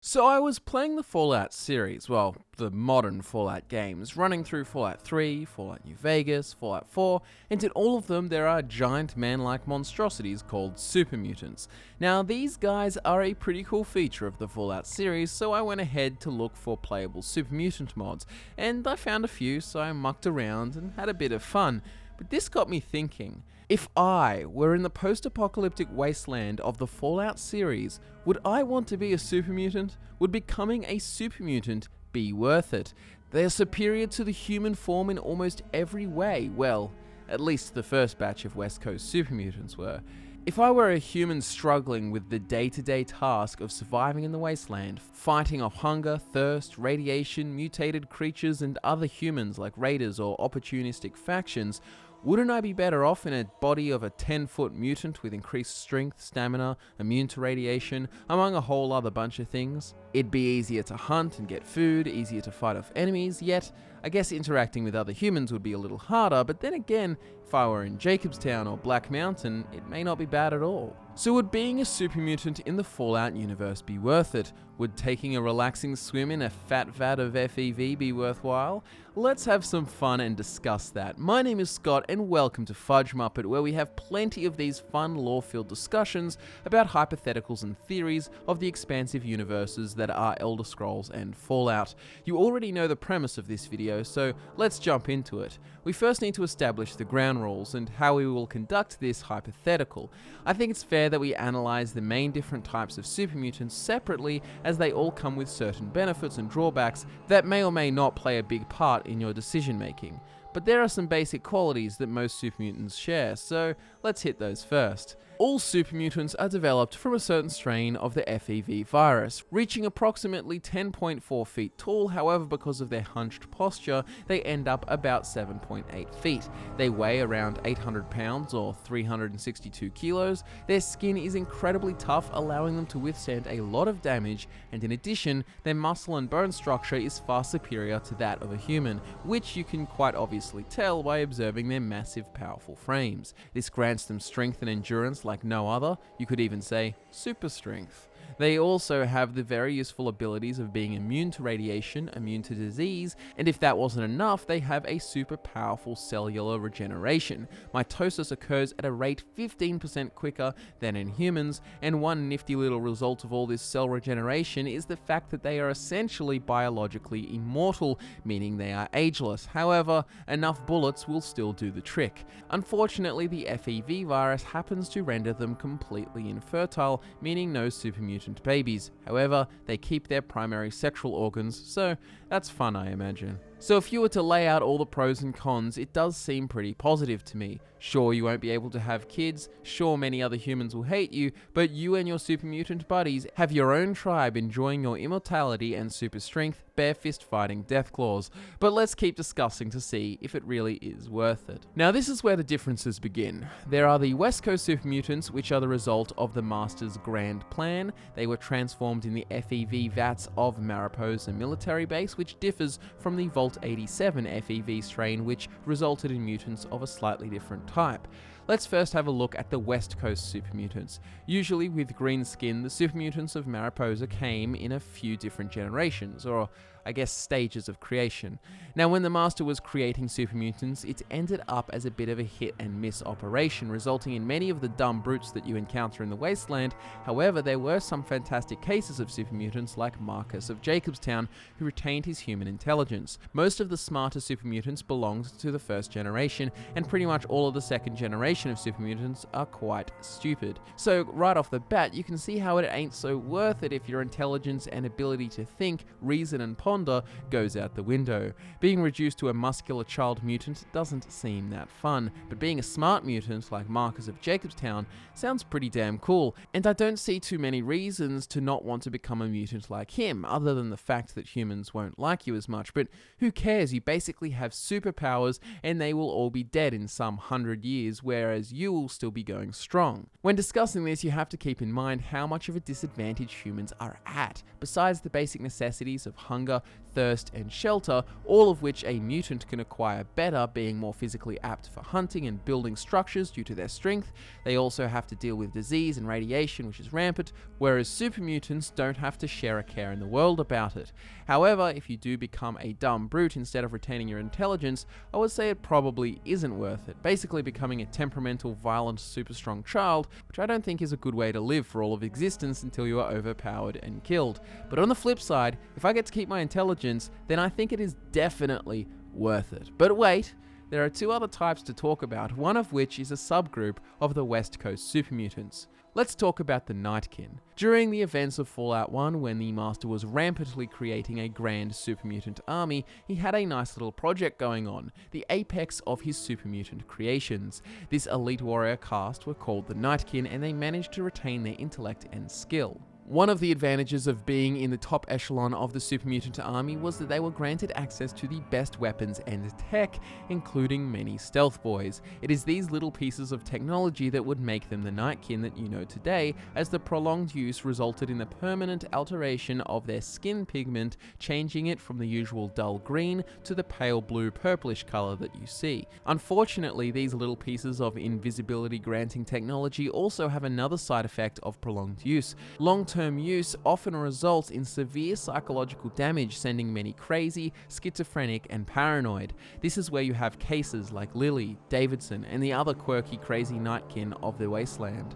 So I was playing the Fallout series, well, the modern Fallout games, running through Fallout 3, Fallout New Vegas, Fallout 4, and in all of them there are giant man-like monstrosities called super mutants. Now these guys are a pretty cool feature of the Fallout series, so I went ahead to look for playable super mutant mods, and I found a few, so I mucked around and had a bit of fun. But this got me thinking, if I were in the post-apocalyptic wasteland of the Fallout series, would I want to be a super mutant? Would becoming a super mutant be worth it? They are superior to the human form in almost every way. Well, at least the first batch of West Coast super mutants were. If I were a human struggling with the day-to-day task of surviving in the wasteland, fighting off hunger, thirst, radiation, mutated creatures, and other humans like raiders or opportunistic factions, wouldn't I be better off in a body of a 10-foot mutant with increased strength, stamina, immune to radiation, among a whole other bunch of things? It'd be easier to hunt and get food, easier to fight off enemies, yet I guess interacting with other humans would be a little harder, but then again, if I were in Jacobstown or Black Mountain, it may not be bad at all. So would being a super mutant in the Fallout universe be worth it? Would taking a relaxing swim in a fat vat of FEV be worthwhile? Let's have some fun and discuss that. My name is Scott and welcome to Fudge Muppet, where we have plenty of these fun lore-filled discussions about hypotheticals and theories of the expansive universes that are Elder Scrolls and Fallout. You already know the premise of this video, so let's jump into it. We first need to establish the ground rules and how we will conduct this hypothetical. I think it's fair that we analyze the main different types of super mutants separately, as they all come with certain benefits and drawbacks that may or may not play a big part in your decision making. But there are some basic qualities that most super mutants share, so let's hit those first. All super mutants are developed from a certain strain of the FEV virus, reaching approximately 10.4 feet tall. However, because of their hunched posture, they end up about 7.8 feet. They weigh around 800 pounds or 362 kilos. Their skin is incredibly tough, allowing them to withstand a lot of damage, and in addition, their muscle and bone structure is far superior to that of a human, which you can quite obviously tell by observing their massive, powerful frames. This grants them strength and endurance like no other. You could even say super strength. They also have the very useful abilities of being immune to radiation, immune to disease, and if that wasn't enough, they have a super powerful cellular regeneration. Mitosis occurs at a rate 15% quicker than in humans, and one nifty little result of all this cell regeneration is the fact that they are essentially biologically immortal, meaning they are ageless. However, enough bullets will still do the trick. Unfortunately, the FEV virus happens to render them completely infertile, meaning no super mutant babies. However, they keep their primary sexual organs, so that's fun, I imagine. So if you were to lay out all the pros and cons, it does seem pretty positive to me. Sure, you won't be able to have kids, sure many other humans will hate you, but you and your super mutant buddies have your own tribe enjoying your immortality and super strength, bare fist fighting deathclaws. But let's keep discussing to see if it really is worth it. Now this is where the differences begin. There are the West Coast super mutants, which are the result of the Master's grand plan. They were transformed in the FEV vats of Mariposa military base, which differs from the Vault 87 FEV strain, which resulted in mutants of a slightly different type. Let's first have a look at the West Coast super mutants. Usually with green skin, the super mutants of Mariposa came in a few different generations, or I guess stages of creation. Now when the Master was creating super mutants, it ended up as a bit of a hit and miss operation, resulting in many of the dumb brutes that you encounter in the wasteland. However, there were some fantastic cases of super mutants like Marcus of Jacobstown, who retained his human intelligence. Most of the smarter super mutants belonged to the first generation, and pretty much all of the second generation of super mutants are quite stupid. So right off the bat, you can see how it ain't so worth it if your intelligence and ability to think, reason and ponder goes out the window. Being reduced to a muscular child mutant doesn't seem that fun, but being a smart mutant like Marcus of Jacobstown sounds pretty damn cool, and I don't see too many reasons to not want to become a mutant like him, other than the fact that humans won't like you as much. But who cares? You basically have superpowers and they will all be dead in some 100 years, where whereas you will still be going strong. When discussing this, you have to keep in mind how much of a disadvantage humans are at. Besides the basic necessities of hunger, thirst, and shelter, all of which a mutant can acquire better, being more physically apt for hunting and building structures due to their strength, they also have to deal with disease and radiation, which is rampant, whereas super mutants don't have to share a care in the world about it. However, if you do become a dumb brute instead of retaining your intelligence, I would say it probably isn't worth it, basically becoming a temperamental, violent, super strong child, which I don't think is a good way to live for all of existence until you are overpowered and killed. But on the flip side, if I get to keep my intelligence, then I think it is definitely worth it. But wait, there are two other types to talk about, one of which is a subgroup of the West Coast super mutants. Let's talk about the nightkin. During the events of Fallout 1, when the Master was rampantly creating a grand super mutant army, he had a nice little project going on, the apex of his super mutant creations. This elite warrior caste were called the nightkin, and they managed to retain their intellect and skill. One of the advantages of being in the top echelon of the super mutant army was that they were granted access to the best weapons and tech, including many stealth boys. It is these little pieces of technology that would make them the nightkin that you know today, as the prolonged use resulted in the permanent alteration of their skin pigment, changing it from the usual dull green to the pale blue purplish color that you see. Unfortunately, these little pieces of invisibility granting technology also have another side effect of prolonged use. Long-term use often results in severe psychological damage, sending many crazy, schizophrenic, and paranoid. This is where you have cases like Lily, Davidson, and the other quirky, crazy nightkin of the wasteland.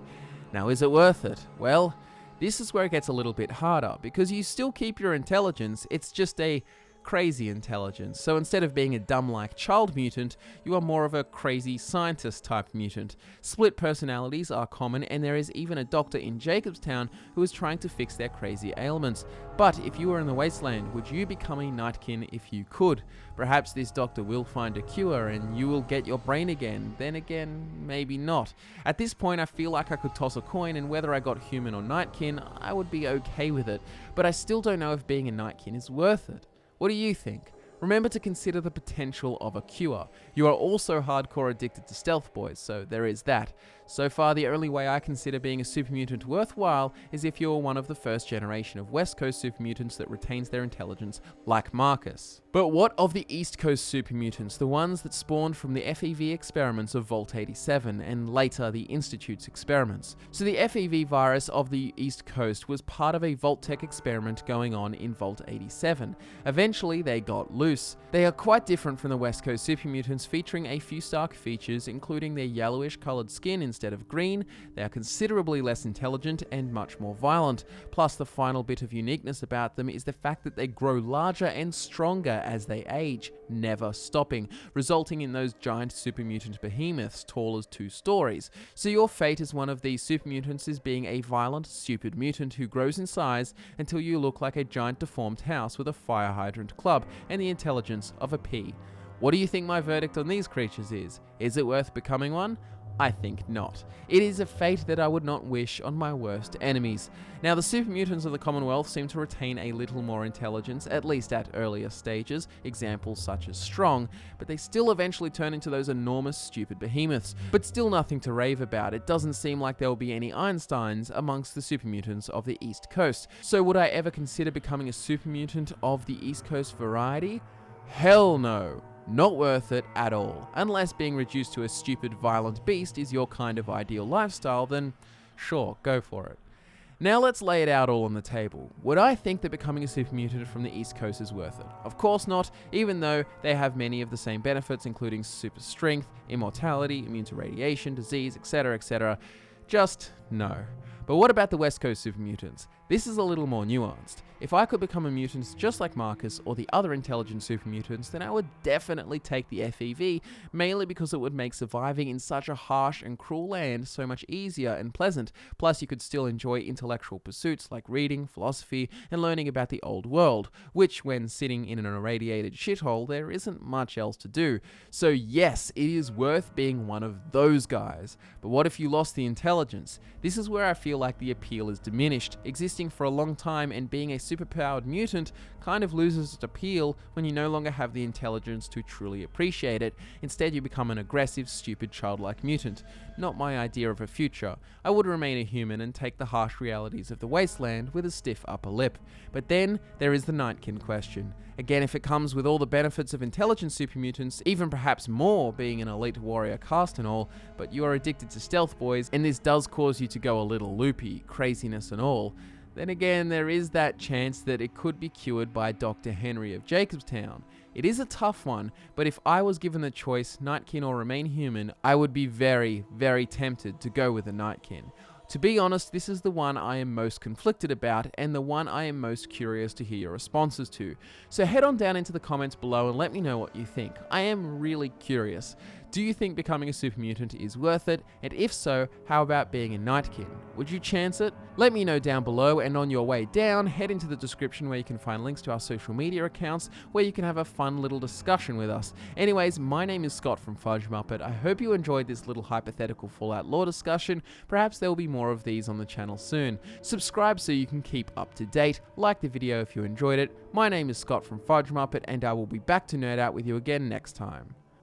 Now, is it worth it? Well, this is where it gets a little bit harder, because you still keep your intelligence, it's just a crazy intelligence. So instead of being a dumb-like child mutant, you are more of a crazy scientist-type mutant. Split personalities are common, and there is even a doctor in Jacobstown who is trying to fix their crazy ailments. But if you were in the wasteland, would you become a nightkin if you could? Perhaps this doctor will find a cure and you will get your brain again. Then again, maybe not. At this point, I feel like I could toss a coin, and whether I got human or nightkin, I would be okay with it. But I still don't know if being a nightkin is worth it. What do you think? Remember to consider the potential of a cure. You are also hardcore addicted to stealth boys, so there is that. So far, the only way I consider being a super mutant worthwhile is if you're one of the first generation of West Coast super mutants that retains their intelligence, like Marcus. But what of the East Coast super mutants, the ones that spawned from the FEV experiments of Vault 87 and later the Institute's experiments? So the FEV virus of the East Coast was part of a Vault-Tec experiment going on in Vault 87. Eventually, they got loose. They are quite different from the West Coast super mutants, featuring a few stark features, including their yellowish colored skin instead of green. They are considerably less intelligent and much more violent. Plus, the final bit of uniqueness about them is the fact that they grow larger and stronger as they age, never stopping, resulting in those giant super mutant behemoths tall as 2 stories. So your fate as one of these super mutants is being a violent, stupid mutant who grows in size until you look like a giant deformed house with a fire hydrant club and the intelligence of a pea. What do you think my verdict on these creatures is? Is it worth becoming one? I think not. It is a fate that I would not wish on my worst enemies. Now, the super mutants of the Commonwealth seem to retain a little more intelligence, at least at earlier stages, examples such as Strong, but they still eventually turn into those enormous stupid behemoths. But still nothing to rave about. It doesn't seem like there will be any Einsteins amongst the super mutants of the East Coast. So would I ever consider becoming a super mutant of the East Coast variety? Hell no. Not worth it at all. Unless being reduced to a stupid, violent beast is your kind of ideal lifestyle, then sure, go for it. Now let's lay it out all on the table. Would I think that becoming a super mutant from the East Coast is worth it? Of course not, even though they have many of the same benefits, including super strength, immortality, immune to radiation, disease, etc., etc. Just no. But what about the West Coast super mutants? This is a little more nuanced. If I could become a mutant just like Marcus or the other intelligent super mutants, then I would definitely take the FEV, mainly because it would make surviving in such a harsh and cruel land so much easier and pleasant. Plus, you could still enjoy intellectual pursuits like reading, philosophy, and learning about the old world, which, when sitting in an irradiated shithole, there isn't much else to do. So yes, it is worth being one of those guys. But what if you lost the intelligence? This is where I feel like the appeal is diminished. Existing existing for a long time and being a superpowered mutant kind of loses its appeal when you no longer have the intelligence to truly appreciate it. Instead, you become an aggressive, stupid, childlike mutant. Not my idea of a future. I would remain a human and take the harsh realities of the wasteland with a stiff upper lip. But then, there is the nightkin question. Again, if it comes with all the benefits of intelligent super mutants, even perhaps more being an elite warrior caste and all, but you are addicted to stealth boys, and this does cause you to go a little loopy, craziness and all, then again, there is that chance that it could be cured by Dr. Henry of Jacobstown. It is a tough one, but if I was given the choice, nightkin or remain human, I would be very, very tempted to go with the nightkin. To be honest, this is the one I am most conflicted about and the one I am most curious to hear your responses to. So head on down into the comments below and let me know what you think. I am really curious. Do you think becoming a super mutant is worth it? And if so, how about being a nightkin? Would you chance it? Let me know down below, and on your way down, head into the description where you can find links to our social media accounts where you can have a fun little discussion with us. Anyways, my name is Scott from Fudge Muppet. I hope you enjoyed this little hypothetical Fallout lore discussion. Perhaps there will be more of these on the channel soon. Subscribe so you can keep up to date. Like the video if you enjoyed it. My name is Scott from Fudge Muppet, and I will be back to nerd out with you again next time.